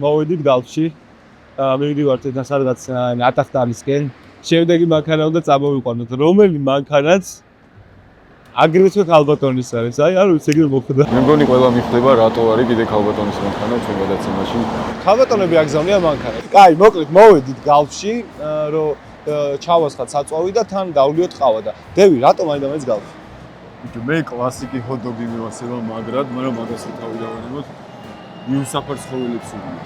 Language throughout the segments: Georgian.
მოვედით გალფში. მივიდივართ თან სადღაც ატახტარისკენ. შემდეგი მანქანა უნდა წამოვიყვანოთ. რომელი მანქანაც აგრეთვე ქალბატონის არის. აი, არ ვიცი, ეგრე მოხდა. მე მგონი ყველა მიხვდება რატო არის კიდე ქალბატონის მანქანა ჩვენ გადაცემაში. ქალბატონები აგზავნიან მანქანას. კაი, მოკლედ მოვედით გალფში, რომ ჩავასხათ საწვავი და თან გავლიოთ ყავა და დევი, რატომ აინდა მეც გალფში? მე კლასიკი ჰოთ-დოგი მივასება მაგრად, მაგრამ მაგას თავი დავანებოთ. მიუსაფარ ცხოველებს ვუგებ.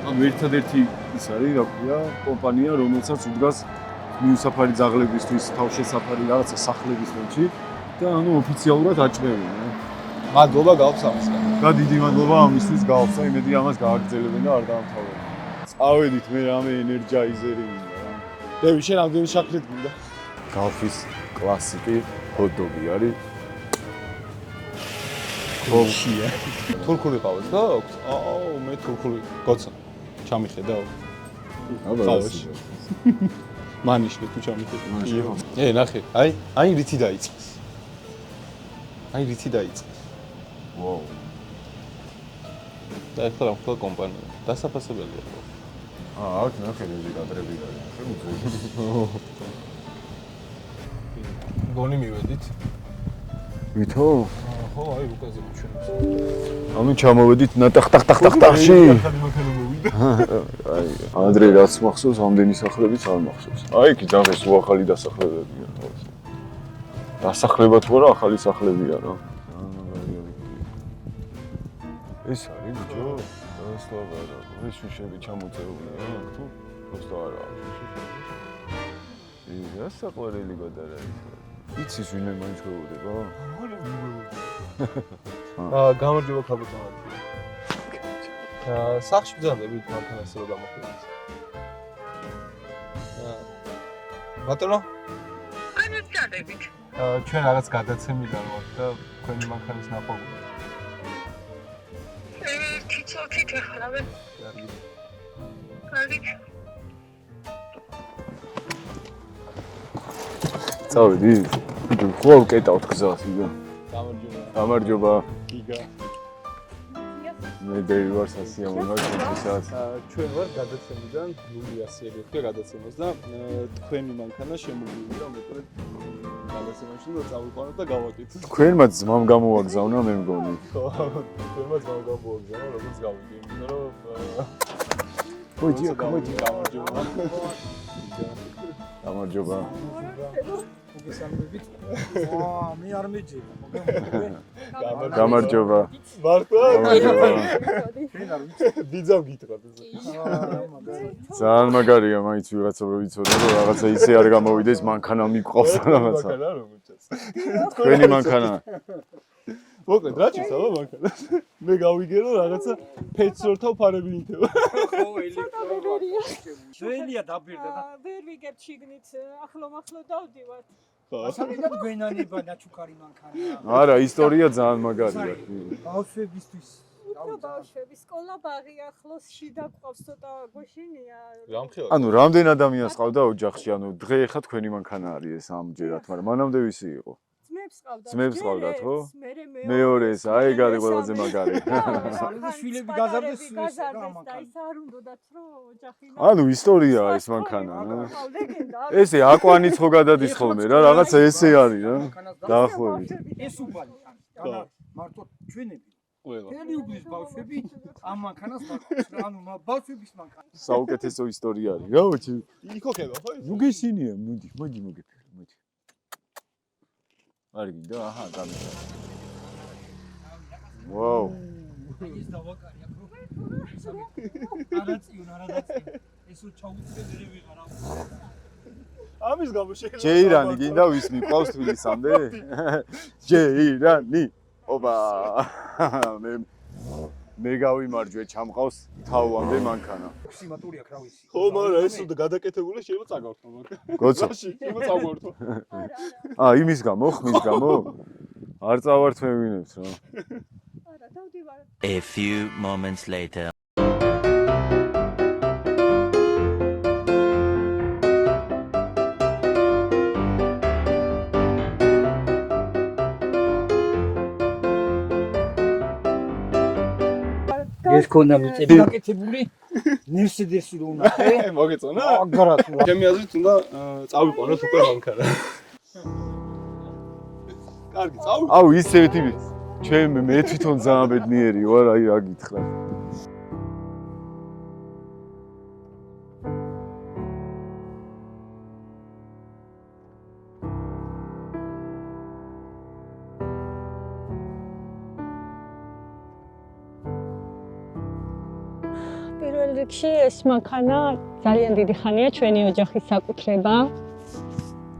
ამ ერთადერთი ის არის, რა ქვია, კომპანია, რომელსაც უდგას მიუსაფარი ძაღლებისთვის თავშესაფარი რაღაცა სახლების მომჩი და ანუ ოფიციალურად აჭრევენ. მადლობა გალფს ამისგან. და დიდი მადლობა ამისთვის გალფსა, იმედი ამას გააგრძელებენ და არ დაამთავრებენ. წავედით მე რამე ენერჯაიზერი მინდა რა. დევი, შენ ამდენი შაქრით გინდა? გალფის კლასიკი ჰოთ-დოგი არის. ხოშია. თურქული ყავას და აქვს? აუ, მე თურქული გოცა. ჩამიხედავ. აბა. მანიშნე თუ ჩამიხედავ. ნახე, აი რითი დაიწყეს. აი რითი დაიწყეს. ვაუ. და ახლა რა ვქო კომპანია. დასაფასებელია. აქ ნახე დიდი კადრები არის. გონი მივედით. ვითო? ხო, აი უკაზე ჩვენებს. ანუ ჩამოვედით ნატახტახტახტახში. აი, ანდრე რაც მახსოვს, ამდენი სახლებიც არ მახსოვს. აი, კი ძაღეს უახალი დასახლებებია. დასახლება თუ არა, ახალი სახლებია რა. ეს არის ბიჭო, დასლავა რა. ეს შუშები ჩამოწერულია, თუ просто არა. რა საყვარელი გადარა ის. იცის ვინმე მაინც გეუბნება? გამარჯობა ქალბატონო. სახში ბრძანდებით მანქანას რო გამოხდეთ. ბატონო? აი ბრძანდებით. ჩვენ რაღაც გადაცემიდან ვართ და თქვენი მანქანის ნახვა გვაქვს. თითოეულ ახალავე. კარგი. წავედი. ხო ვკეტავთ გზას იგა. გამარჯობა. გამარჯობა. გიგა. მე დევი ვარ სასიამოვნო ჩვენთვისაც. ჩვენ ვარ გადაცემიდან, ნული ასიელი ხდება გადაცემას და თქვენი მანქანა შემოგვივიდა მოკლედ გადაცემაში და წავიყვანოთ და გავაკეთოთ. თქვენმა ძმამ გამოაგზავნა მე მგონი. ხო, თქვენმა ძმამ გამოაგზავნა, როგორც გავიგე, იმიტომ რომ მოიჯი, გამარჯობა. გამარჯობა. მოგესალმებით. მე არ მეჯერა. გამარჯობა. მართლა? გამარჯობა. შენ არ ვიცი. ბიძამ გითხრათ ეს. ძალიან მაგარია მაინც ვიღაცა რო იცოდა რომ რაღაცა ისე არ გამოვიდეს მანქანა მიყვავს რაღაცა. მანქანა რომ მოჭას. თქვენი მანქანა. მოკლედ რა ჩისავა მანქანა? მე გავიგე რომ რაღაცა ფეცრორთავ ფარები ნითება. ხო, ელექტროა. ძველია დაბირდა და ვერ ვიგებ შიგნით, ახლო-მახლო დავდივართ. ასაკიდან გვენანება ნაჩუქარი მანქანაა. არა, ისტორია ძალიან მაგარია. ბავშვებისთვის. უფრო ბავშვები, სკოლა ბაღი ახლოს შიდა გვყავს ცოტა გოშინია. რამხელა? ანუ რამდენ ადამიანს ყავდა ოჯახში? ანუ დღე ხა თქვენი მანქანა არის ეს ამჯერად, მაგრამ მანამდე ვისი იყო? ძმებს ყავდათ. ძმებს ყავდათ, ხო? მე მეორეს, აი ეგ არის ყველაზე მაგარი. შვილები გაზარდეს და ის არ უნდათ რომ ოჯახი. ანუ ისტორიაა ეს მანქანა, რა. ესე აკვანიც ხო გადადის ხოლმე რა, რაღაცა ესე არის რა. დაახლოებით. ეს უბანი. ანუ მარტო ჩვენები. ყველა. თელი უბნის ბავშვები ამ მანქანას დაყავს. ანუ ბავშვების მანქანა. საუკეთესო ისტორია არის. რა ვაჩი? იქო ხება ხო? ნუ გესინია, მოდი, მოგეფერე, მოდი. არ გინდა? აჰა, გამიჩა. ვაუ. ის დავაკარი აქ რო. არაწიონ. ესო ჩაუწრე ვერ ვიღარ ამ. ამის გამო შეიძლება. ჯეირანი გინდა ვის მიყვავს თბილისამდე? ჯეირანი. ოპა. მე გავიმარჯვე, ჩამყავს თავამდე მანქანა. ქსიმატური აქ რა ვიცი. ხო, მაგრამ ეს უნდა გადაკეთებული შეიძლება წაგავთო მანქანა. გოცო. შეიძლება წაგვართო. იმის გამო, ხმის გამო? არ წავართ მე ვინებს რა. არა, დავდივართ. A few moments later. ეს ქონდა მიწები გაკეთებული ნირსიდესი რო უნახე მოგეწონა? აგარად ჩემი აზრით უნდა წავიყვანოთ უკვე მანქანა. კარგი, წავიყვანოთ. აუ ისევ ტიპი. მე თვითონ ძალიან ბედნიერი ვარ, აი რა გითხრა. პირველ რიგში ეს მანქანა ძალიან დიდი ხანია ჩვენი ოჯახის საკუთრება.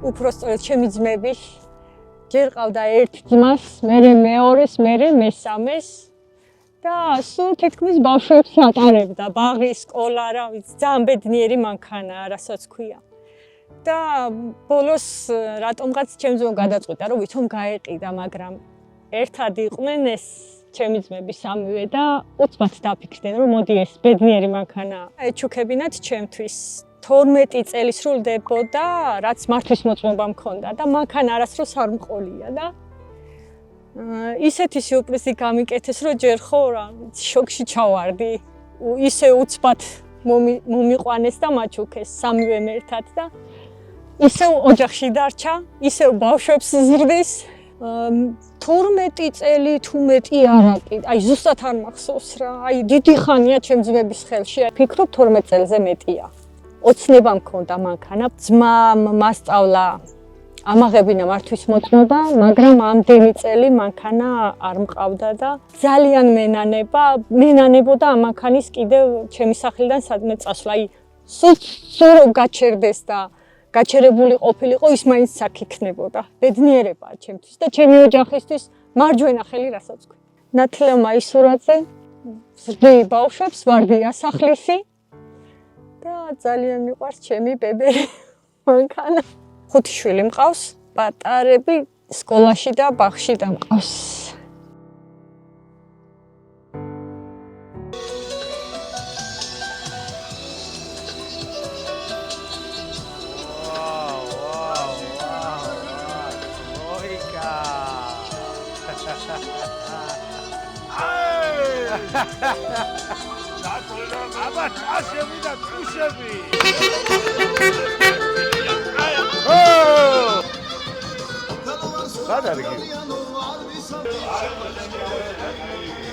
უпростоრად ჩემი ძმების ჯერ ყავდა ერთ ძმას, მერე მეორეს, მერე მესამეს და სულ თითქმის ბავშვებს ატარებდა ბაღი, სკოლა, რა ვიცი, ძალიან ბედნიერი მანქანაა, რასაც ქვია. და ბოლოს რატომღაც ჩემ ძმამ გადაწყვიტა, რომ ვითომ გაეყიდა, მაგრამ ერთად იყვნენ ეს ჩემი ძმები სამივე და უცბად დაფიქრდნენ, რომ მოდი ეს ბედნიერი მანქანაა. ეჩუქებინათ ჩემთვის 12 წელი სრულდებოდა, რაც მართვის მოწმობა მქონდა და მანქანა არასდროს არ მყოლია და ისეთი სიურპრიზი გამიკეთეს, რომ ჯერ ხო რა, შოკში ჩავარდი. ისე უცბად მომიყვანეს და მაჩუქეს სამივე ერთად და ისევ ოჯახში დარჩა, ისევ ბავშვებს ზრდის. 12 წელი თუ მეტი არა კი. აი ზუსტად არ მახსოვს რა. აი დიდი ხანია ჩემ ძმების ხელში. ფიქრობ 12 წელზე მეტია. ოცნება მქონდა მანქანა. ძმამ მასწავლა ამაღებინა მართვის მოწმობა, მაგრამ ამდენი წელი მანქანა არ მყავდა და ძალიან მენანებოდა ამ მანქანის კიდევ ჩემი სახლიდან სადმე წასვლა. აი სულ გაჩერდეს და გაჩერებული ყოფილიყო, ის მაინც აქ იქნებოდა. ბედნიერებაა ჩემთვის და ჩემი ოჯახისთვის მარჯვენა ხელი, რასაც ქვი. ნათლია მაისურაძე, ზრდი ბავშვებს, ვარდი ასახლისი და ძალიან მიყვარს ჩემი ბებერი მანქანა. 5 შვილი მყავს, პატარები სკოლაში და ბაღში დამყავს. აბა წაშები და წუშები. სად არის კი?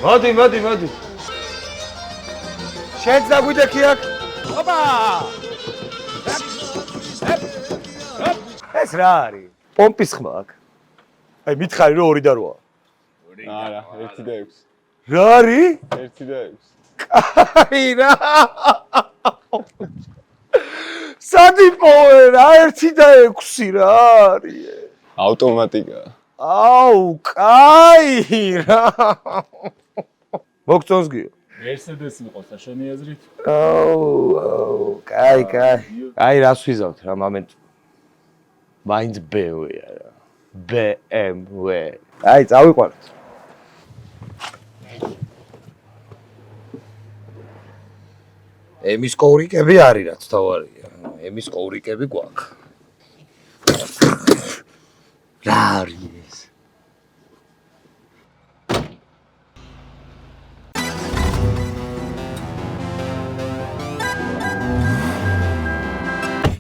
მოდი. შენც დაგვიდექი აქ. ოპა! ეს რა არის? პომპის ხმა აქ. აი მითხარი რომ 2 და 8-ა. არა, 1 და 6. რა არის? 1 და 6. აი რა. სადიპოვე რა 1 და 6 რა არის? ავტომატიკა. აუ, კაი რა. მოგწონს გიო? Mercedes მიყავს შენი აზრით? აუ, კაი. აი რას ვიზავთ რა მომენტ. მაინც BMW-ია რა. BMW. აი, წავიყვანოთ. ემის კოვრიკები არის რაც თავარია. ემის კოვრიკები გვაქვს. რა არის ეს?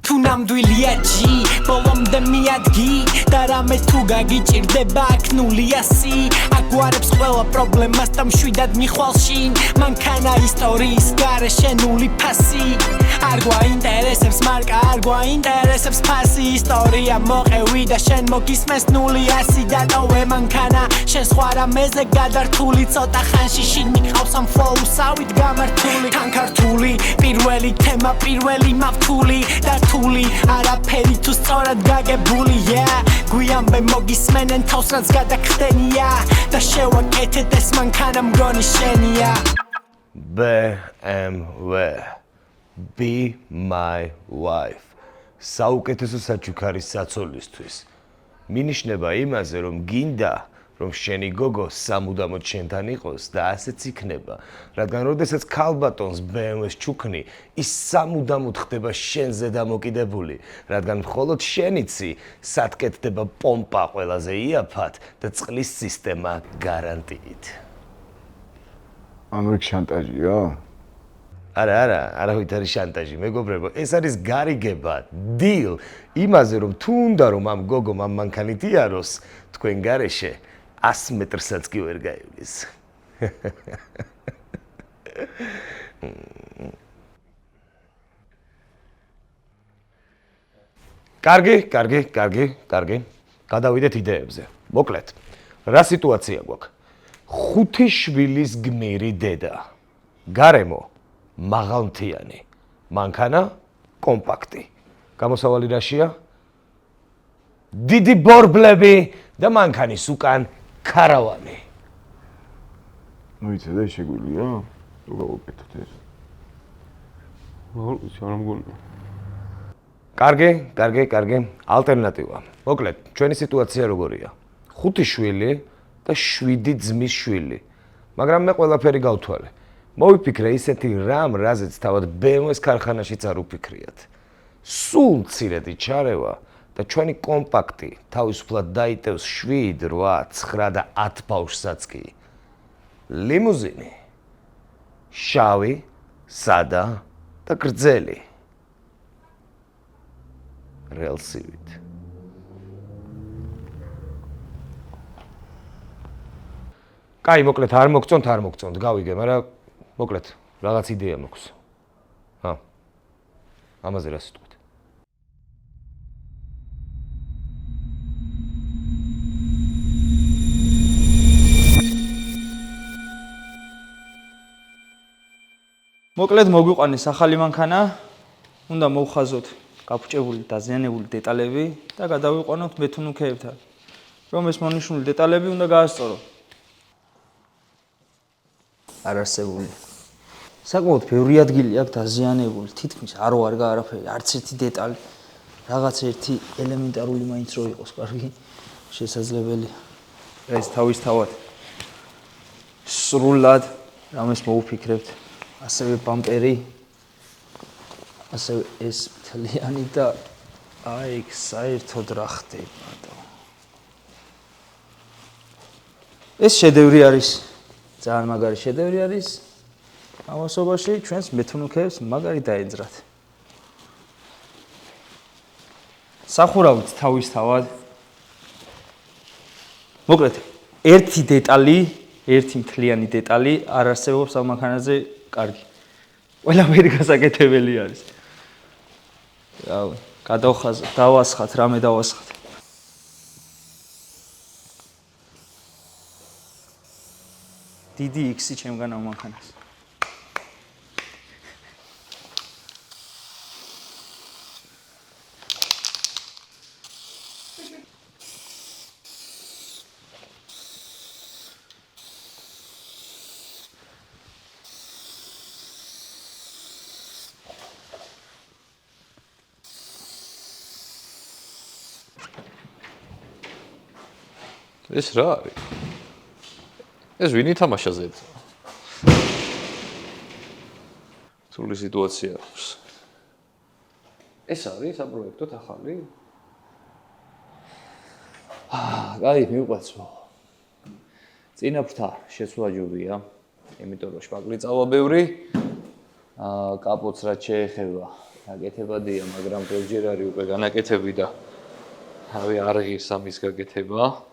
თუ ნამდვილია ჯი, ბოლომდე მიადგი და რამე თუ გაგიჭირდება აქ 0-100 აგვარებს ყველა პრობლემას და მშვიდად მიხვალ შინ მანქანა ისტორიის გარეშენული ფასი არ გვაინტერესებს მარკა არ გვაინტერესებს ფასი ისტორია მოყევი და შენ მოგისმეს 0-100 დატოვე მანქანა შენ სხვა რამეზე გადართული ცოტა ხანში შინ მიყავს ამ ფლოუსავით გამართული ქანქართული პირველი თემა პირველი მავთული და თული არაფერი თუ სწორად გაგებული გვიანბე მოგისმენენ თავს რაც გადაგხდენია და შევაკეთეთ ეს მანქანა მგონი შენია BMW Be my wife საუკეთესო საჩუქარი საცოლისთვის მინიშნება იმაზე რომ გინდა რომ შენი გოგო სამუდამოდ შენთან იყოს და ასეც იქნება რადგან როდესაც ქალბატონს BMW-ს ჩუქნი ის სამუდამოდ ხდება შენზე დამოკიდებული რადგან მხოლოდ შენიცი სათკეთდება პომპა ყველაზე იაფად და წყლის სისტემა გარანტიით ანუ ეგ შანტაჟია? არავით არის შანტაჟი, მეგობრებო, ეს არის გარიგება, დილ, იმაზე რომ თუ უნდა რომ ამ გოგომ ამ მანქანით იაროს, თქვენ გარეშე 100 მეტრსაც კი ვერ გაივლის. კარგი. გადავიდეთ იდეებზე. მოკლედ, რა სიტუაცია გვაქვს? 5 შვილის გმირი დედა. გარემო მაღალმთიანი. მანქანა კომპაქტი. გამოსავალი რაშია? დიდი ბორბლები და მანქანის უკან ქარავანი. ნუ იცი და შეგვიძლია? თუ გავუკეთოთ ეს. არ მგონია. კარგი. ალტერნატივა. მოკლედ, ჩვენი სიტუაცია როგორია? 5 შვილი და 7 ძმის შვილი. მაგრამ მე ყველაფერი გავთვალე. მოვიფიქრე ისეთი რამ, რაზეც თავად BMW-ს ქარხანაშიც არ უფიქრიათ. სულ მცირედი ჩარევა და ჩვენი კომპაქტი თავისუფლად დაიტევს 7, 8, 9 და 10 ბავშვსაც კი. ლიმუზინი. შავი, სადა და გრძელი. რელსივით. კაი, მოკლედ არ მოგწონთ, გავიგე, მაგრამ მოკლედ რაღაც იდეა მაქვს. ამაზე რა სიტყვით? მოკლედ მოგვიყვანეს ახალი მანქანა, უნდა მოვხაზოთ გაფუჭებული დაზიანებული დეტალები და გადავიყვანოთ მეთუნუქეებთან, რომ ეს მონიშნული დეტალები უნდა გაასწორო. არარსებული. საკმაოდ ბევრი ადგილი აქვს დაზიანებული, თითქმის არ ვარ არაფერი, არც ერთი დეტალი, რაღაც ერთი ელემენტარული მაინც რო იყოს კარგი, შესაძლებელია. ეს თავისთავად სრულად რამეს მოუფიქრებთ, ასევე ბამპერი, ასევე ეს მთლიანი და აი საერთოდ რა ხდება და ეს შედევრი არის, ძალიან მაგარი შედევრი არის. ამასობაში ჩვენს მეთუნუქეებს მაგარი დაეძრათ. სახურავით თავისთავად. მოკლედ, ერთი დეტალი, ერთი მთლიანი დეტალი არ არსებობს ამ მანქანაზე კარგი. ყველაფერი გასაკეთებელი არის. რავი, დავასხათ, რამე დავასხათ. დიდი X-ი ჩემგან ამ მანქანას. ეს რა არის? ეს ვინ ითამაშა ზედ? სული სიტუაცია აქვს. ეს არის საპროექტოდ ახალი? კაი, მივყვაცო. წინაფრთა შეცვლაჯობია, იმიტომ რომ შპაკლი წავა ბევრი. კაპოც რაც შეეხება, გაკეთებადია, მაგრამ ბევრჯერ არის უკვე განაკეთები და თავი არ ღირს ამის გაკეთება.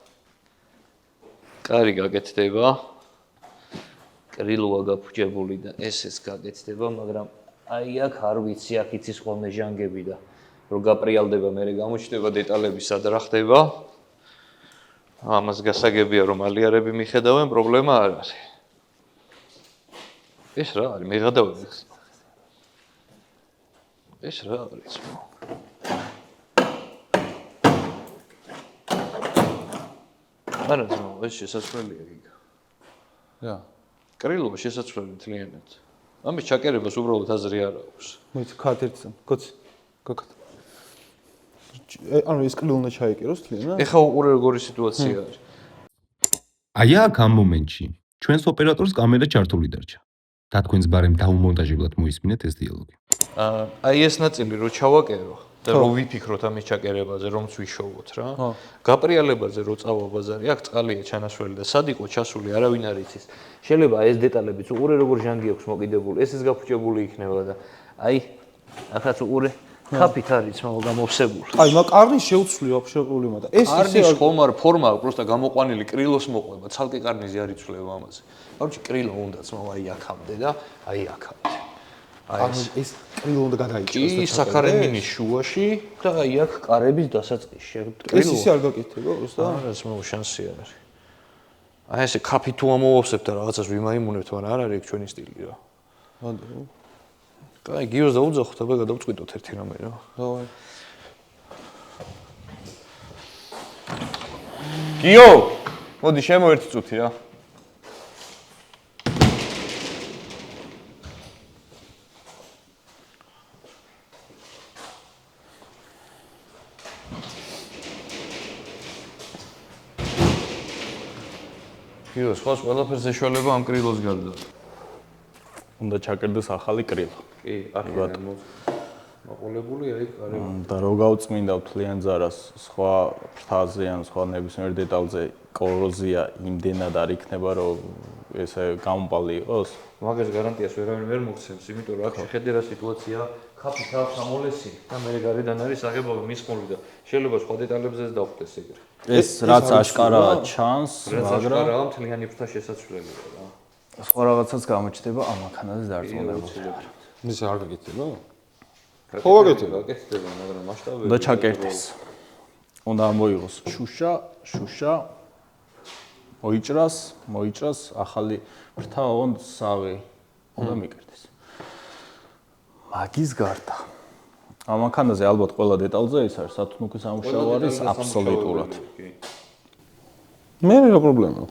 კარი გაკეთდება. კრილოა გაფუჭებული და ესეც გაკეთდება, მაგრამ აი აქ არ ვიცი, აქ იცის ხოლმე ჟანგები და რომ გაპრიალდება, მერე გამოჩნდება დეტალები სად რა ხდება. ამას გასაგებია რომ ალიარები მიხედავენ, პრობლემა არ არის. ეს რა არის? მეღადავები. ეს რა არის? არა, ეს შესაძლებელია გიგა. რა? კრილოა შესაძლებელი მთლიანად. ამის ჩაკერებას უბრალოდ აზრი არ აქვს. მოიცა ქათ ერთსა, კოცი. გაკათ. ანუ ეს კრილო უნდა ჩაიკეროს მთლიანად? ეხა უყურე როგორი სიტუაცია არის. აი აქ ამ მომენტში ჩვენს ოპერატორს კამერა ჩართული დარჩა. და თქვენს ბარემ დაუმონტაჟებლად მოისმინეთ ეს დიალოგი. აი ეს ნაწილი რო ჩავაკერო, და რომ ვიფიქროთ ამის ჩაკერებაზე, რომც ვიშოვოთ რა. გაპრიალებაზე რო წავა ბაზარი, აქ წყალია ჩანასვლელი და სად იყო ჩასული, არავინ არ იცის. შეიძლება ეს დეტალებიც უყურე როგორ ჟანგი აქვს მოკიდებული, ეს გაფუჭებული იქნება და აი, ახაც უყურე ხაფით არის მაგ გამოვსებული. აი, მაგ კარნის შეუცვლი вообще პრობლემა და ეს კარნის ხომარ ფორმა პროსტა გამოყვანილი კრილოს მოყვება, ცალკე კარნიზი არ იცვლება ამაზე. короче, კრილო უნდაც მოვა აი აქამდე და აი აქამდე. აი ეს კრილო უნდა გადაიჭრას კი, საქარენინის შუაში და აი აქ კარების დასაწყისში. ეს ისე არ გაკეთდება, უბრალოდ? არა, ეს მოუ შანსი არ არის. აი ესე კაფი თუ ამოვავსებ და რაღაცას ვიმაიმუნებთ, მაგრამ არ არის ჩვენი სტილი რა. ანდო. აი გიოს დაუძახოთ, აბა გადავწყვიტოთ ერთი რამე რა. დავაი. გიო, მოდი შემო ერთი წუთი რა. გიო, სხვას ყველაფერს ეშველება ამ კრილოს გარდა. უნდა ჩაკერდეს ახალი კრილო. კი, ახლა მოყოლებული აი კარება. და რო გავწმინდა თლიან ზარას სხვა ფრთაზე ან სხვა ნებისმიერ დეტალზე კოროზია იმდენად არ იქნება რომ ესე გამომპალი იყოს. მაგას გარანტიას ვერავინ ვერ მოგცემს, იმიტომ რომ აქ შეხედე რა სიტუაცია, ხაფით აქვს ამოლესი და მე გარედან არის აღებავი მისმული და შეიძლება სხვა დეტალებზეც დავხვდეს ეგრე. ეს რაც აშკარაა ჩანს, მაგრამ მთლიანი ფრთა შესაძლებელია რა. სხვა რაღაცაც გამოჩნდება ამ მანქანაზე დარწმუნებული. ის არ გაკეთდება? ხო გაკეთდება, მაგრამ მასშტაბები და ჩაკერდეს. უნდა მოიღოს შუშა მოიჭრას ახალი ფრთა on სავი უნდა მიკერდეს. მაგის გარდა ამ მანქანაზე ალბათ ყველა დეტალზე ის არის სათნუქის ამუშავო არის აბსოლუტურად. მე რა პრობლემაა?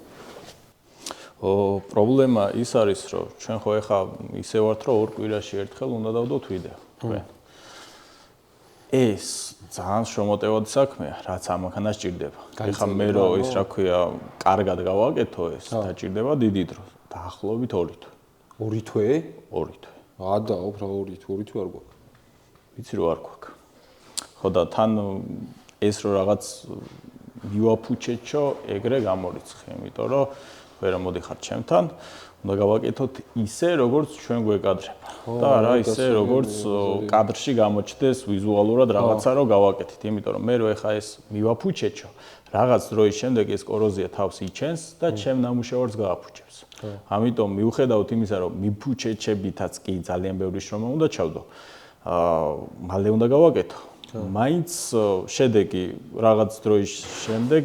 პრობლემა ის არის რომ ჩვენ ხო ეხა ისე ვართ რომ ორ კვირაში ერთხელ უნდა დავდოთ ვიდეო თქვენ. ეს ძალიან შრომოტევადი საქმეა, რაც ამ მანქანას ჭირდება. ეხა მე რო ის რა ქვია, კარგად გავაკეთო ეს, დაჭირდება დიდი დრო. დაახლოებით 2 თვე. 2 თვე? 2 თვე. ადა, უფრო 2 თვე არ გვაქვს. ვიცი რომ არ გვაქვს. ხო და თან ეს რო რაღაც მივაფუჩეჩო, ეგრე გამორიცხე, იმიტომ რომ ვერა მოდიხარ ჩემთან, უნდა გავაკეთოთ ისე, როგორც ჩვენ გვეკადრება. და რა ისე, როგორც კადრში გამოჩნდეს ვიზუალურად რაღაცა რო გავაკეთეთ, იმიტომ რომ მე რო ეხა ეს მივაფუჩეჩო, რაღაც დროის შემდეგ ეს კოროზია თავს იჩენს და ჩემ ნამუშევარს გააფუჩებს. ამიტომ მიუხედავად იმისა, რომ მიფუჩეჩებითაც კი ძალიან ბევრი შრომა უნდა ჩავდო, მალე უნდა გავაკეთო. მაინც შედეგი რაღაც დროის შემდეგ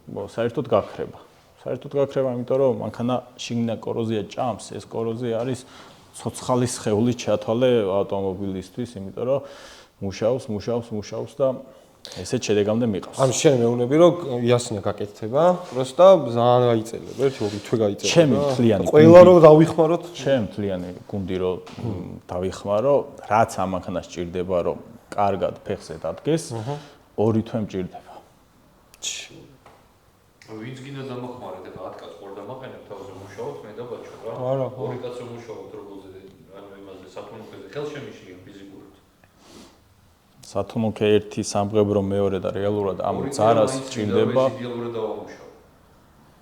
საერთოდ გაქრება. საერთოდ გაქრება, იმიტომ რომ მანქანა შიგნიდან კოროზია ჭამს, ეს კოროზია არის ცოცხალი სხეული ჩათვალე ავტომობილისთვის, იმიტომ რომ მუშაობს და ესეც შედეგამდე მიყავს. ამ შენ მეუბნები რომ იასნა გაკეთდება, პროსტა ძალიან გაიწელებ, ერთ 2 თვე გაიწელებ. ჩემი მთლიანი ყველა რომ დავიხმაროთ, ჩემი მთლიანი გუნდი რომ დავიხმარო, რაც ამ მანქანას ჭირდება, რომ კარგად ფეხზე დადგეს, 2 თვე მჭირდება. ვინც გინდა დამახმარეთ, ეხლა 10 კაცს ყორ დამაყენებ, თავზე მუშაობთ, მე და ბაჭო რა. არა, 2 კაცი მუშაობთ როგორზე, ანუ იმაზე სათუნუქეზე ხელშემიშლიან ფიზიკურად. სათუნუქე ერთი სამღებრო მეორე და რეალურად ამ ძარას ჭირდება. იდეალურად დავამუშავო.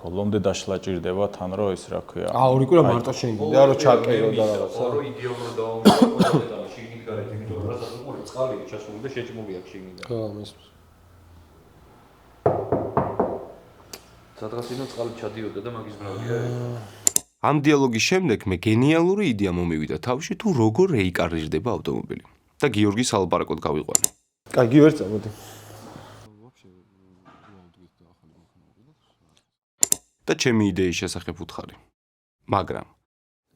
ბოლომდე დაშლა ჭირდება თან რომ ეს რა ქვია. 2 კვირა მარტო შეგინდა რომ ჩაკერო და რაღაცა. ორი იდეალურად დავამუშავო და შიგნით გარეთ, იმიტომ რომ რასაც უყურე წყალია ჩასული და შეჭმული აქვს შიგნიდან. ხო, მის სადღაცინო წყალი ჩადიოდა და მაგის ბრავია. ამ დიალოგის შემდეგ მე გენიალური იდეა მომივიდა თავში თუ როგორ რეიკარირდება ავტომობილი და გიორგის ალბარაკოდ გავიყვანე. კაი, გივერც წამოდი. და ჩემი იდეის შესახებ უთხარი. მაგრამ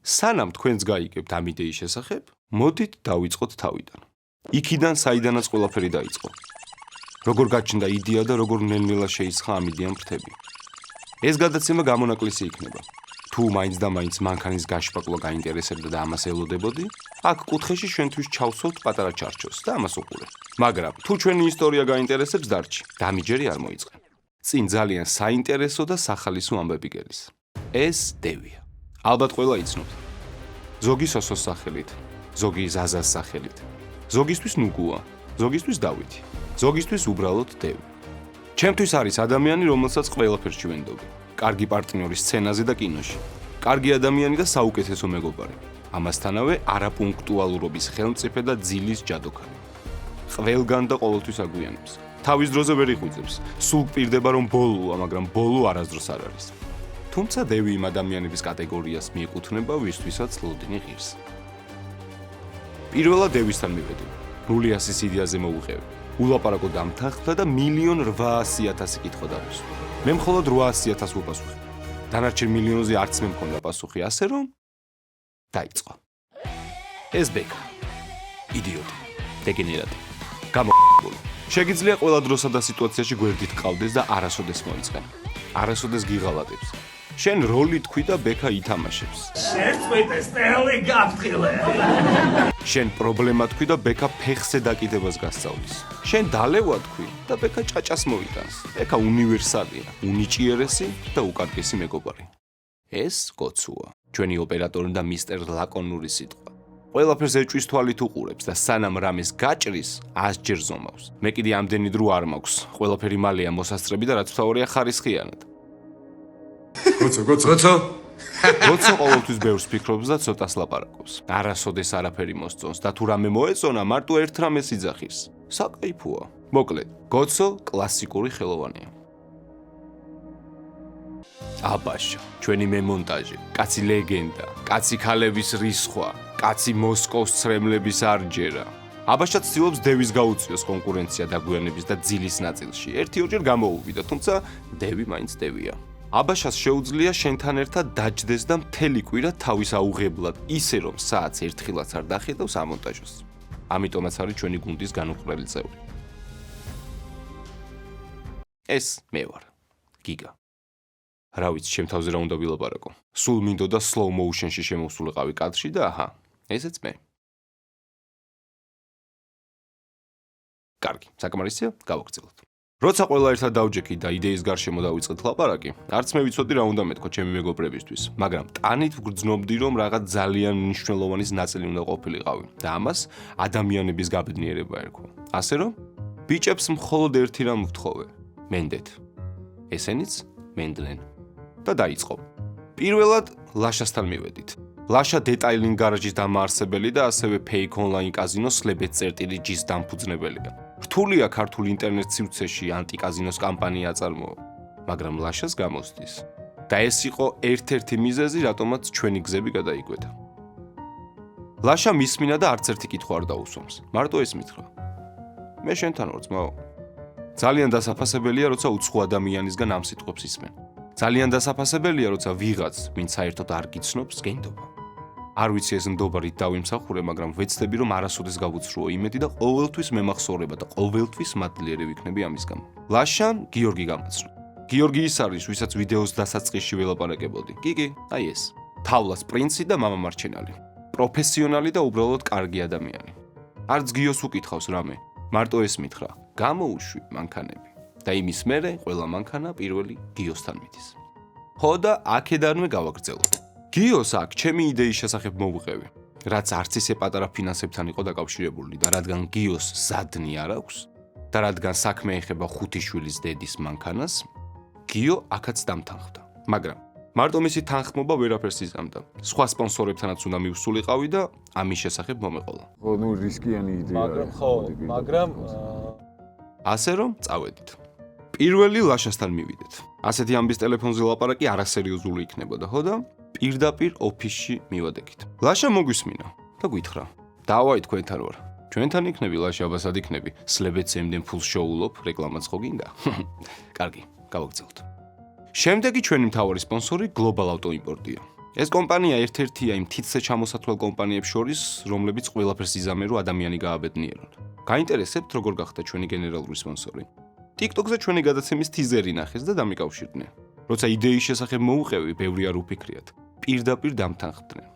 სანამ თქვენს გაიგებთ ამ იდეის შესახებ, მოდით დავიწყოთ თავიდან. იქიდან საიდანაც ყველაფერი დაიწყო. როგორ გაჩნდა იდეა და როგორ ნელ-ნელა შეისხა ამ იდეამ ფრთები. ეს გადაცემა გამონაკლისი იქნება. თუ მაინც და მაინც მანქანის გაშფაკლო გაინტერესებდა და ამას ელოდებოდი, აქ კუთხეში ჩვენთვის ჩავსვათ პატარა ჩარჩოს და ამას უყურე. მაგრამ თუ ჩვენი ისტორია გაინტერესებს დარჩი, დამიჯერი არ მოიწყე. წინ ძალიან საინტერესო და სახალისო ამბები გელის. ეს დევია. ალბათ ყველა იცნობთ. ზოგი სოსოს სახელით, ზოგი ზაზას სახელით. ზოგისთვის ნუგუა, ზოგისთვის დავითი, ზოგისთვის უბრალოდ დევი. ჩემთვის არის ადამიანი, რომელსაც ყველაფერში ვენდობი. კარგი პარტნიორი სცენაზე და კინოში. კარგი ადამიანი და საუკეთესო მეგობარი. ამასთანავე არაპუნქტუალურობის ხელმწიფე და ძილის ჯადოქარი. ყველგან და ყოველთვის აგვიანებს. თავის დროზე ვერ იღვიძებს. სულ გპირდება რომ ბოლოა, მაგრამ ბოლო არასდროს არ არის. თუმცა დევი იმ ადამიანების კატეგორიას მიეკუთვნება, ვისთვისაც ლოდინი ღირს. პირველად დევისთან მივედი. 0-100 იდეაზე მოვუყევი. ულაპარაკო დამთანხმდა და 1,800,000 კითხვა დავისვა. მე მხოლოდ 800,000 ვუპასუხე. დანარჩენ მილიონზე არც მე მქონდა პასუხი, ასე რომ დაიწყო. ეს ბეკა. იდიოტი. დეგენერატი. გამოყებული. შეგიძლია ყველა დროსა და სიტუაციაში გვერდით ყავდეს და არასოდეს მოიწყენ. არასოდეს გიღალატებს. შენ როლი თქვი და ბეკა ითამაშებს. შეწყვეტე სტელი გაფრთხილე. შენ პრობლემა თქვი და ბეკა ფეხზე დაკიდებას გასწავლის. შენ დალევა თქვი და ბეკა ჭაჭას მოიტანს. ბეკა უნივერსალია, უნიჭიერესი და უკარგესი მეგობარი. ეს გოცუა. ჩვენი ოპერატორი და მისტერ ლაკონური სიტყვა. ყველაფერს ეჭვის თვალით უყურებს და სანამ რამეს გაჭრის, 100 ჯერ ზომავს. მე კიდე ამდენი დრო არ მაქვს. ყველაფერი მალეა მოსასწრები და რაც მთავარია ხარისხიანად. გოცო ყოველთვის ბევრს ფიქრობს და ცოტას ლაპარაკობს. არასოდეს არაფერი მოსწონს და თუ რამე მოეწონა, მარტო ერთ რამეს იძახის. საკაიფოა. მოკლედ, გოცო კლასიკური ხელოვანია. აბაშა, ჩვენი მემონტაჟი, კაცი ლეგენდა, კაცი ქალების რისხვა, კაცი მოსკოვის ცრემლების არჯერა. აბაშა ცდილობს დევის გაუწიოს კონკურენცია დაგვიანების და ძილის ნაწილში. 1-2 ჯერ გამოუვიდა, თუმცა დევი მაინც დევია. აბაშას შეუძლია შენთან ერთად დაჯდეს და მთელი კვირა თავის აუღებლად, ისე რომ საათს ერთხილაც არ დახედავს ამონტაჟოს. ამიტომაც არის ჩვენი გუნდის განუყრელი წევრი. ეს მე ვარ. გიგა. რა ვიცი, ჩემ თავზე რა უნდა ვილაპარაკო. სულ მინდოდა slow motion-ში შემოვსულიყავი კადრში და აჰა, ესეც მე. კარგი, საკმარისია, გავაგრძელოთ. როცა ყველა ერთად დავჯექით და იდეის გარშემო დავიწყეთ ლაპარაკი, არც მე ვიცოდი რა უნდა მეთქო ჩემი მეგობრებისთვის, მაგრამ ტანით ვგრძნობდი რომ რაღაც ძალიან მნიშვნელოვანის ნაწილი უნდა ყოფილიყავი და ამას ადამიანების გაბედნიერება ერქვა. ასე რომ, ბიჭებს მხოლოდ ერთი რამ ვთხოვე, მენდეთ. ესენიც მენდნენ. და დაიწყო. პირველად ლაშასთან მივედით. ლაშა დეტაილინგ გარაჟის დამაარსებელი და ასევე fake online კაზინო slebet.gis დამფუძნებელია. რთულია ქართულ ინტერნეტ სივრცეში ანტიკაზინოს კამპანია აწარმოო, მაგრამ ლაშას გამოსდის. და ეს იყო ერთ-ერთი მიზეზი, რატომაც ჩვენი გზები გადაიკვეთა. ლაშა მისმინა და არც ერთი კითხვა არ დაუსვამს. მარტო ეს მითხრა. მე შენთან ვარ, ძმაო. ძალიან დასაფასებელია, როცა უცხო ადამიანისგან ამ სიტყვებს ისმენ. ძალიან დასაფასებელია, როცა ვიღაც, ვინც საერთოდ არ გიცნობს, გენდობა. არ ვიცი ეს ნდობარით დავიმსახურე, მაგრამ ვეცდები რომ არასოდეს გავუცრუო იმედი და ყოველთვის მემახსოვრება და ყოველთვის მადლიერი ვიქნები ამის გამო. ლაშამ გიორგი გამაცნო. გიორგი ის არის, ვისაც ვიდეოს დასაწყისში ველაპარაკებოდი. გიგი, აი ეს. თავლას პრინცი და მამა მარჩენალი. პროფესიონალი და უბრალოდ კარგი ადამიანი. არც გიოს უკითხავს რამე, მარტო ეს მითხრა. გამოუშვი მანქანები. და იმის მერე ყველა მანქანა პირველი გიოსთან მიდის. ხო და აქედანვე გავაგრძელოთ. გიოს აქ ჩემი იდეის შესახებ მოვუყევი, რაც არც ისე პატარა ფინანსებთან იყო დაკავშირებული და რადგან გიოს ზადნი არ აქვს და რადგან საქმე ეხება 5 შვილის დედის მანქანას, გიო აქაც დამთანხმდა. მაგრამ მარტო მისი თანხმობა ვერაფერს იზამდა. სხვა სპონსორებთანაც უნდა მივსულიყავი და ამის შესახებ მომეყოლა. ხო, ნუ რისკიანი იდეაა. მაგრამ ასე რომ წავედით. პირველი ლაშასთან მივიდეთ. ასეთი ამბის ტელეფონზე ლაპარაკი არასერიოზული იქნებოდა, ხო და პირდაპირ ოფისში მივადექით. ლაშა მოგვისმინა და გითხრა: "დავაი თქვენთან ვარ. ჩვენთან იქნები ლაშა, აბასად იქნები. სლებეთს ემდენ ფულს შოულობ, რეკლამაც ხო გინდა?" კარგი, გავაგრძელოთ. შემდეგი ჩვენი მთავარი სპონსორი Global Auto Import-ია. ეს კომპანია ერთ-ერთია იმ თითზე ჩამოსათვლელ კომპანიებს შორის, რომლებიც ყველაფერს იზამენ, რომ ადამიანი გააბედნიერონ. გაინტერესებთ, როგორ გახდა ჩვენი გენერალური სპონსორი? TikTok-ზე ჩვენი გადაცემის ტიზერი ნახეს და დამიკავშირდნენ. როცა იდეის შესახებ მოუყევი, ბევრი არ უფიქრიათ. პირდაპირ დამთანხმდნენ.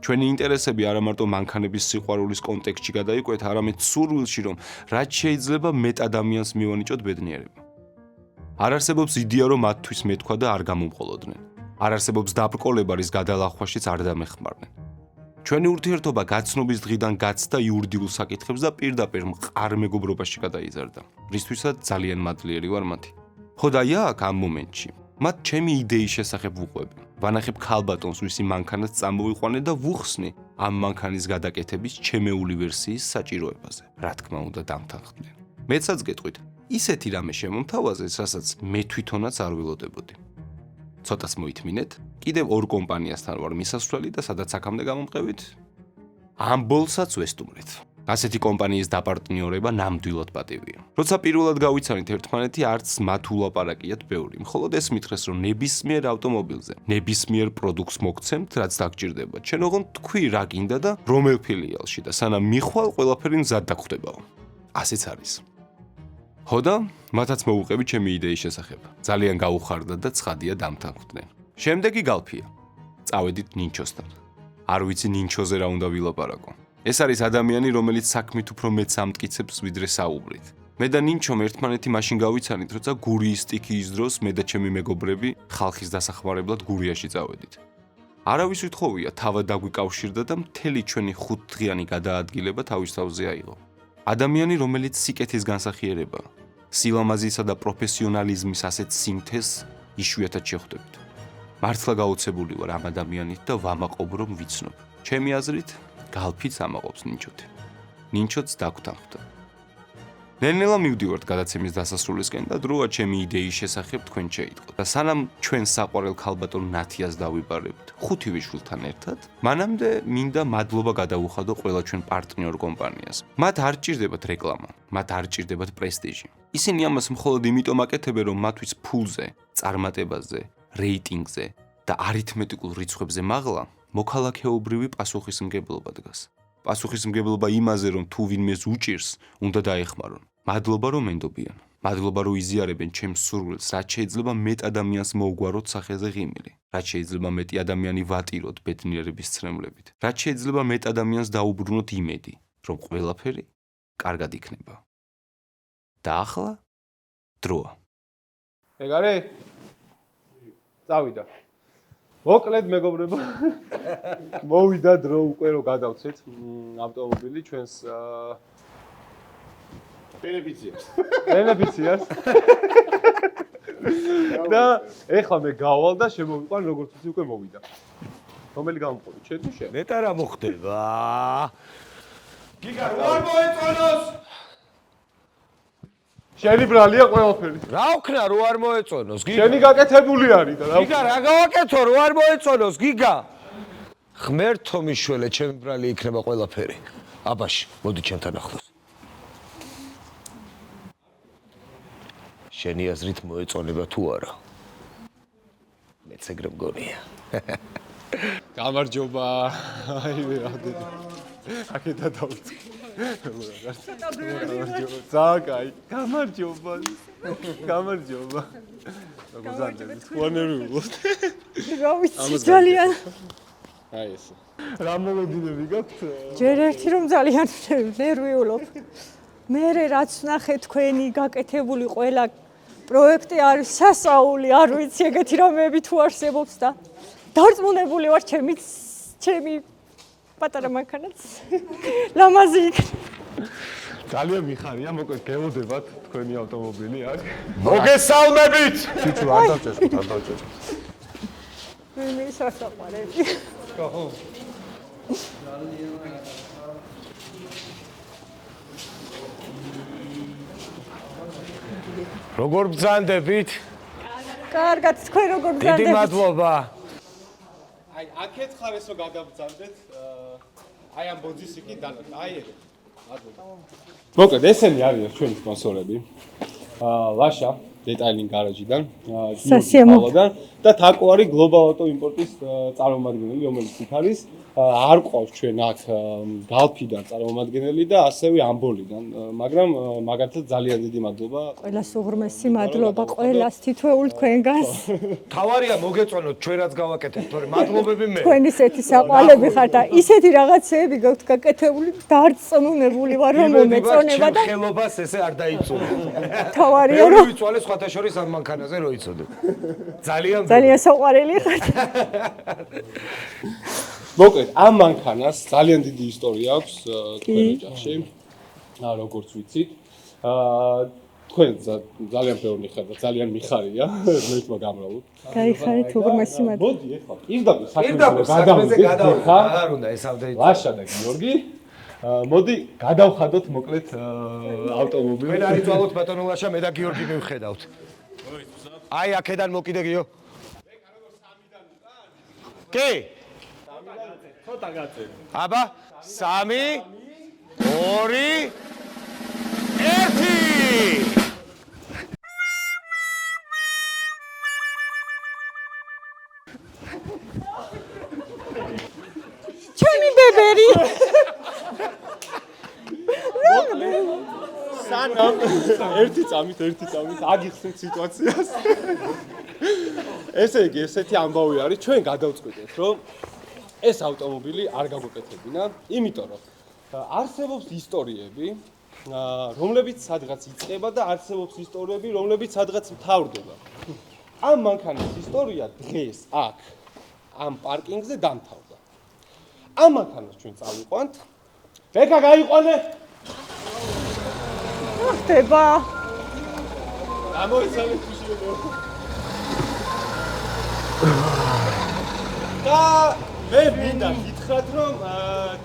ჩვენი ინტერესები არა მარტო მანქანების სიყვარულის კონტექსტში გადაიკვეთა, არამედ სურვილში, რომ რაც შეიძლება მეტ ადამიანს მივანიჭოთ ბედნიერება. არ არსებობს იდეა, რომ მათთვის მეთქვა და არ გამომყოლოდნენ. არ არსებობს დაბრკოლება, რის გადალახვაშიც არ დამეხმარნენ. ჩვენი ურთიერთობა გაცნობის დღიდან გაცდა იურიდიულ საკითხებს და პირდაპირ მყარ მეგობრობაში გადაიზარდა. რისთვისაც ძალიან მადლიერი ვარ მათი. ხო და აქ ამ მომენტში მათ ჩემი იდეის შესახებ ვუყვები. ვანახებ ქალბატონს, ვისი მანქანაც წამოვიყვანე და ვუხსნი ამ მანქანის გადაკეთების ჩემეული ვერსიის საჭიროებაზე. რა თქმა უნდა დამთანხმდნენ. მეცაც გეტყვით, ისეთი რამე შემომთავაზეს, რასაც მე თვითონაც არ ველოდებოდი. ცოტას მოითმინეთ, კიდევ ორ კომპანიასთან ვარ მისასვლელი და სადაც აქამდე გამომყევით, ამ ბოლსაც ვესტუმრეთ. ასეთი კომპანიის დაპარტნიორება ნამდვილად პატივია. როცა პირველად გავიცანით ერთმანეთი, არც მათ ულაპარაკიათ ბევრი. მხოლოდ ეს მითხრეს, რომ ნებისმიერ ავტომობილზე, ნებისმიერ პროდუქტს მოგცემთ, რაც დაგჭირდება. ჩვენ ოღონდ თქვი რა გინდა და რომელ ფილიალში და სანამ მიხვალ, ყველაფერი მზად დაგხვდებაო. ასეც არის. ხო და მათაც მოუყევი ჩემი იდეის შესახებ. ძალიან გაუხარდათ და ცხადია დამთანხმდნენ. შემდეგი გალფია. წავედით ნინჩოსთან. არ ვიცი ნინჩოზე რა უნდა ვილაპარაკო. ეს არის ადამიანი, რომელიც საქმით უფრო მეც ამტკიცებს ვიდრე საუბრით. მე და ნინჩომ ერთმანეთი მაშინ გავიცანით, როცა გურიის სტიქიის დროს მე და ჩემი მეგობრები ხალხის დასახმარებლად გურიაში წავედით. არავის ვითხოვია, თავად დაგვიკავშირდა და მთელი ჩვენი 5 დღიანი გადაადგილება თავის თავზე აიღო. ადამიანი, რომელიც სიკეთის განსახიერება, სილამაზისა და პროფესიონალიზმის ასეთ სინთეზს იშვიათად შეხვდებით. მართლა გაოცებული ვარ ამ ადამიანით და ვამაყობ რომ ვიცნობ. ჩემი აზრით, გალფიც ამაყობს ნინჩოთი. ნინჩოც დაგვთანხმდა. ნელ-ნელა მივდივართ გადაცემის დასასრულისკენ და დროა ჩემი იდეის შესახებ თქვენ შეიტყოთ. და სანამ ჩვენ საყვარელ ქალბატონ ნათიას დავიბარებთ, 5 შვილთან ერთად, მანამდე მინდა მადლობა გადაუხადო ყველა ჩვენ პარტნიორ კომპანიას. მათ არ ჭირდებათ რეკლამა, მათ არ ჭირდებათ პრესტიჟი. ისინი ამას მხოლოდ იმიტომ აკეთებენ, რომ მათთვის ფულზე, წარმატებაზე, რეიტინგზე და არითმეტიკულ რიცხვებზე მაღლა მოქალაქეობრივი პასუხისმგებლობა დგას. პასუხისმგებლობა იმაზე, რომ თუ ვინმეს უჭირს, უნდა დაეხმარონ. მადლობა რომ ენდობიან. მადლობა რომ იზიარებენ ჩემს სურვილს, რაც შეიძლება მეტ ადამიანს მოუგვაროთ სახეზე ღიმილი. რაც შეიძლება მეტი ადამიანი ვატიროთ ბედნიერების ცრემლებით. რაც შეიძლება მეტ ადამიანს დაუბრუნოთ იმედი, რომ ყველაფერი კარგად იქნება. და ახლა დროა. ეგ არის? წავიდა. მოკლედ მეგობრებო, მოვიდა დრო უკვე რომ გადავცეთ ავტომობილი ჩვენს ბენეფიციარს. და ეხლა მე გავალ და შემოვიყვან როგორც ისე უკვე მოვიდა. რომელი გამომყოლი? შენ თუ შენ? ნეტა რა მოხდება? გიგა რო არ მოეწონოს? შენი ბრალია ყველაფერი. რა ვქნა რო არ მოეწონოს? გიგა. შენი გაკეთებული არის და რა. გიგა რა გავაკეთო რო არ მოეწონოს? გიგა. ღმერთო მიშველე, ჩემი ბრალი იქნება ყველაფერი. აბაში, მოდი ჩემთან ახლოს. შენი აზრით მოეწონება თუ არა? მეც ეგრე მგონია. გამარჯობა. აი რა. აქეთა დავიწყე. ზაკაი, გამარჯობა. გამარჯობა. გაგზავნეთ. ხوانერულოთ. რა ვიცი ძალიან. აი ეს. რა მოლოდინები გაქვთ? ჯერ ერთი რომ ძალიან ნერვიულობ. მე რაც ნახე თქვენი გაკეთებული ყველა პროექტი არის სასაული, არ ვიცი ეგეთი რამეები თუ არსებობს და დარწმუნებული ვარ ჩემი პატარა მანქანაც ლამაზი იქნება. ძალიან მიხარია, მოკლედ გელოდებათ თქვენი ავტომობილი აქ. მოგესალმებით. ცუცუ არ დავჭერთ, არ დავჭერთ. მე სასაყვარელი. ხო. როგორ ბრძანდებით? კარგად, თქვენ როგორ ბრძანდებით? დიდი მადლობა. აი, აქეთ ხარ ესო გადაბრძანდეთ. აი ამ ბოძის იქით დანოთ. აი ეგ. მადლობა. მოკლედ, ესენი არიან ჩვენი სპონსორები. ლაშა დეტაილინგ გარაჟიდან, გიორგიდან და თაკო არის გლობალ ავტო იმპორტის წარმომადგენელი, რომელიც იქ არის. არ ყავს ჩვენ აქ გალფიდან წარმომადგენელი და ასევე ამბოლიდან, მაგრამ მაგათაც ძალიან დიდი მადლობა. ყველას უღრმესი მადლობა ყველას თითოეულ თქვენგანს. თავარია მოგეწონოთ ჩვენ რაც გავაკეთეთ, თორე მადლობები მე. თქვენ ისეთი საყვალები ხართ და ისეთი რაღაცეები გაქვთ გაკეთებული, დარწმუნებული ვარ რომ მომეწონება და ხელობას ესე არ დაიწუნე. თავარია რომ ვიწვალე სხვათა შორის ამ მანქანაზე რო იცოდე. ძალიან ძალიან საყვარელი ხართ. მოკლედ, ამ მანქანას ძალიან დიდი ისტორია აქვს თქვენ ოჯახში. როგორც ვიცით. თქვენ ძალიან ბევრი ხარ და ძალიან მიხარია ერთმა გამრავლოთ. გაიხარეთ უღრმესი მადლობა. მოდი ახლა პირდაპირ საქმეზე გადავიდეთ. არ უნდა ესავდე. ლაშა და გიორგი. მოდი გადავხადოთ მოკლედ ავტომობილი. მე არ იწვალოთ ბატონო ლაშა, მე და გიორგი მივხედავთ. აი აქედან მოკიდე გიო. კი. ცოტა გაწევ. აბა 3 2 1 ჩემი ბებერი. სანამ ერთი წამით აგიხსნით სიტუაციას. ესე იგი, ესეთი ამბავი არის, ჩვენ გადავწყვიტეთ, რომ ეს ავტომობილი არ გაგვეკეთებინა, იმიტომ რომ არსებობს ისტორიები, რომლებიც სადღაც იწყება და არსებობს ისტორიები, რომლებიც სადღაც მთავრდება. ამ მანქანის ისტორია დღეს აქ ამ პარკინგზე დამთავრდა. ამ მანქანას ჩვენ წავიყვანთ. ბეკა გაიყვანე. ხდება. გამოიცალეთ შეგო. და მე მინდა გითხრათ, რომ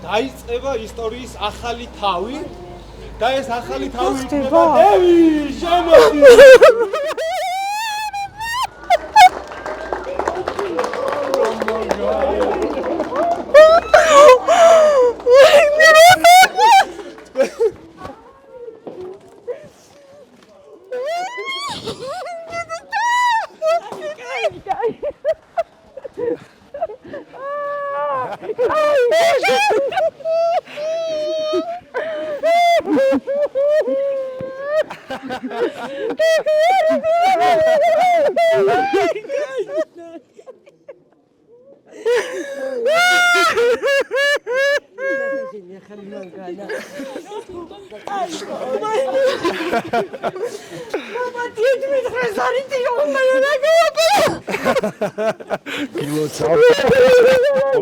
დაიწყება ისტორიის ახალი თავი და ეს ახალი თავი იქნება დევი, შემოდი.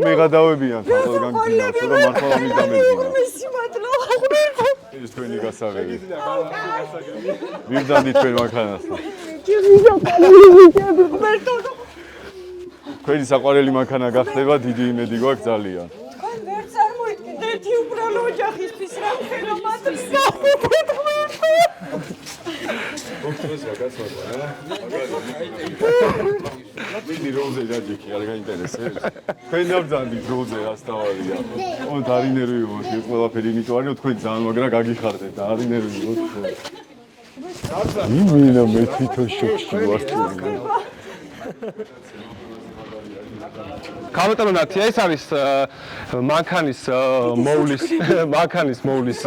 მიღადავებიან ყველგან გინავს და მართლა ამის დამეძინა. ეს თქვენი გასაღები. ვირდანდი თქვენ მანქანასთან. თქვენი საყვარელი მანქანა გახდება, დიდი იმედი გვაქვს ძალიან. თქვენ ვერ წარმოიდგინეთ ერთი უბრალო ოჯახისთვის რა ხერო მატრს. ოქტროს რაგაც ვაკა. მიდი როზე დაჯექი, არ გაინტერესებს. თქვენ დავძანდით როზე ასთავარია. ოღონდ არის ნერვიულობ, ეს ყველაფერი იმიტომ არის, რომ თქვენ ძალიან მაგრა გაგიხარდეთ და არის ნერვიულობ. იმენა მე თვითონ შოქში ვარ. გამოტანო ნათია, ეს არის მანქანის მოვლის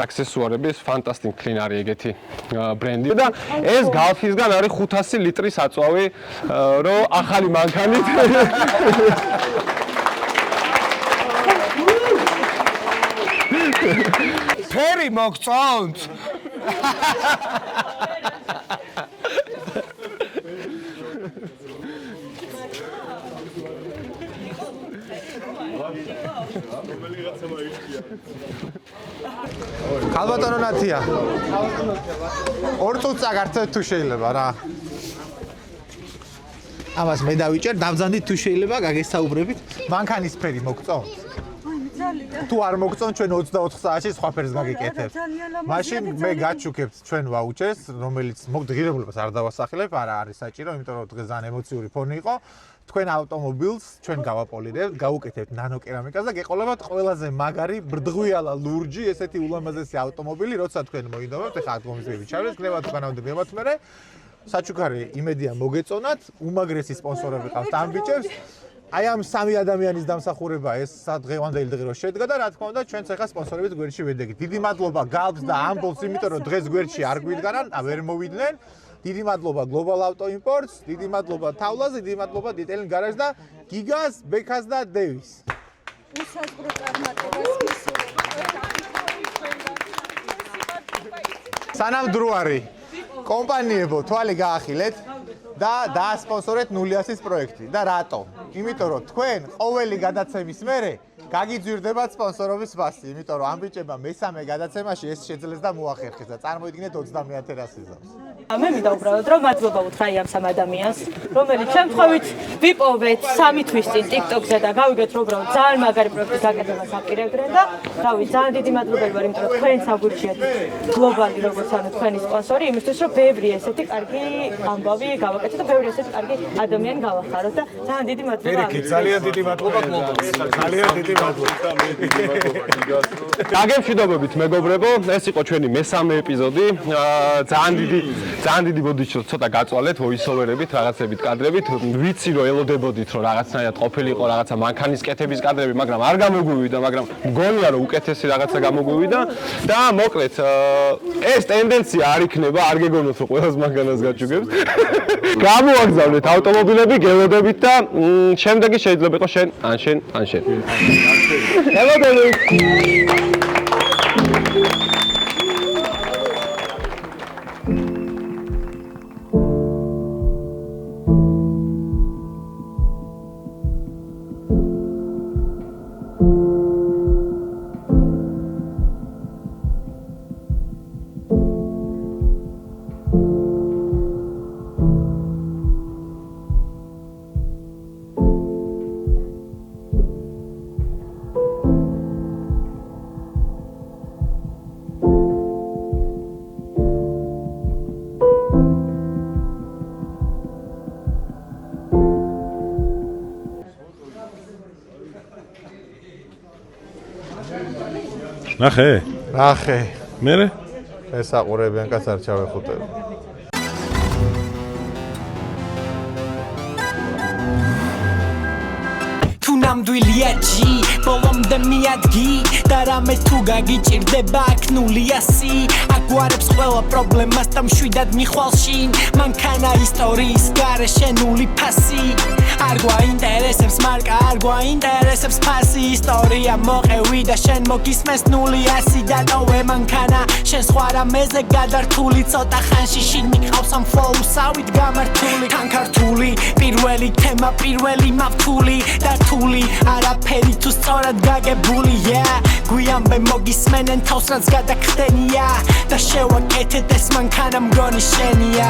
აქსესუარები, ეს ფანტასტიკ კლინ არის ეგეთი ბრენდი და ეს გალფისგან არის 500 ლიტრის აწვავი, რომ ახალი მანქანით ფერი მოგწონთ? ხალბატონო ნათია. ორ წუთს აგარცევთ თუ შეიძლება რა. ამას მე დავიჭერ, დავძანდით თუ შეიძლება გაგესაუბრებით. მანქანის ფერი მოგწონთ? თუ არ მოგწონთ, ჩვენ 24 საათში სხვა ფერს გაგიკეთებთ. მაშინ მე გაჩუქებთ ჩვენ ვაუჩერს, რომელიც მოგდღირებულებას არ დავასახელებ, არა არის საჭირო, იმიტომ რომ დღეს ძალიან ემოციური ფონი იყო. თქვენ ავტომობილს ჩვენ გავაპოლირებთ, გავუკეთებთ ნანოკერამიკას და გეყოლებათ ყველაზე მაგარი, ბრდღვიალა, ლურჯი, ესეთი ულამაზესი ავტომობილი, როცა თქვენ მოინდომებთ, ეხლა დგომის ვიჩარეთ, გნებათ უკანამდე მივათ მერე. საჩუქარი იმედია მოგეწონათ, უმაგრესი სპონსორები ყავთ ამ ბიჭებს. აი ამ სამი ადამიანის დამსახურება ეს დღევანდელი დღე რო შედგა და რა თქმა უნდა ჩვენც ახლა სპონსორებით გვერდში ვედეგით. დიდი მადლობა გალფს და ამბოლს, იმიტომ რომ დღეს გვერდში არ გვიდგანან, ვერ მოვიდნენ. დიდი მადლობა Global Auto Imports, დიდი მადლობა თავლაზე, დიდი მადლობა Detailing Garage და გიგას, ბექას და დევის. უსაზღრო წარმატებას გისურვებთ. სანამ დრო არის კომპანიებო თვალი გაახილეთ და დაასპონსორეთ 0-ის პროექტი და რატო? იმიტომ რომ თქვენ ყოველი გადაცემის მერე გაგიძვირდებათ სპონსორობის ფასი, იმიტომ რომ ამ ბიჭებმა მესამე გადაცემაში ეს შეძლეს და მოახერხეს და წარმოიდგინეთ 30 რასიზმს. მე მინდა უბრალოდ რომ მადლობა უთხრა ამ სამ ადამიანს, რომელიც შემთხვევით ვიპოვეთ 3 თვის წინ TikTok-ზე და გავიგეთ რომ უბრალოდ ძალიან მაგარი პროექტის გაკეთებას აპირებდნენ და რავი, ძალიან დიდი მადლობელი ვარ, იმიტომ რომ თქვენ საგვირჩიეთ გლობალი როგორც ანუ თქვენი სპონსორი, იმისთვის რომ ბევრი ესეთი კარგი ამბავი გავაკეთოთ და ბევრი ესეთი კარგი ადამიანი გავახაროთ და ძალიან დიდი მადლობა. ერიკი, ძალიან დიდი მადლობა გლობალს. ძალიან დიდი გაგემშვიდობებით მეგობრებო, ეს იყო ჩვენი მესამე ეპიზოდი. ძალიან დიდი ბოდიში ცოტა გაწვალეთ ვოისოვერებით, რაღაცებით კადრებით. ვიცი რომ ელოდებოდით რომ რაღაცნაირად ყოფილიყო რაღაცა მანქანის კეთების კადრები, მაგრამ არ გამოგვივიდა, მაგრამ მგონია რომ უკეთესი რაღაცა გამოგვივიდა და მოკლედ ეს ტენდენცია არ იქნება, არ გეგონოთ რომ ყველას მანქანას გაჩუგებს. გამოაგზავნეთ ავტომობილები, გელოდებით და შემდეგი შეიძლება იყოს შენ, ან შენ, ან შენ. ელოდებით. ნახე? ნახე. მერე? ეს აყურებიან კაც არ ჩავეხუტები. თუ ნამდვილია ჯი, ბოლომდე მიადგი და რამე თუ გაგიჭირდება აქ 0-100 აგვარებს ყველა პრობლემას და მშვიდად მიხვალ შინ მანქანა ისტორიის გარეშენული ფასი არ გვაინტერესებს მარკა, არ გვაინტერესებს ფასი ისტორია მოყევი და შენ მოგისმენს 0-100 და ნოვე მანქანა შენ სხვა რამეზე გადართული ცოტა ხანში შინ მიყავს ამ ფლოუსავით გამართული თანქართული პირველი თემა პირველი მავთული და თული არაფერი თუ სწორად გაგებული გვიანბე მოგისმენენ თავს რაც გადაგხდენია და შევაკეთეთ ეს მანქანა მგონი შენია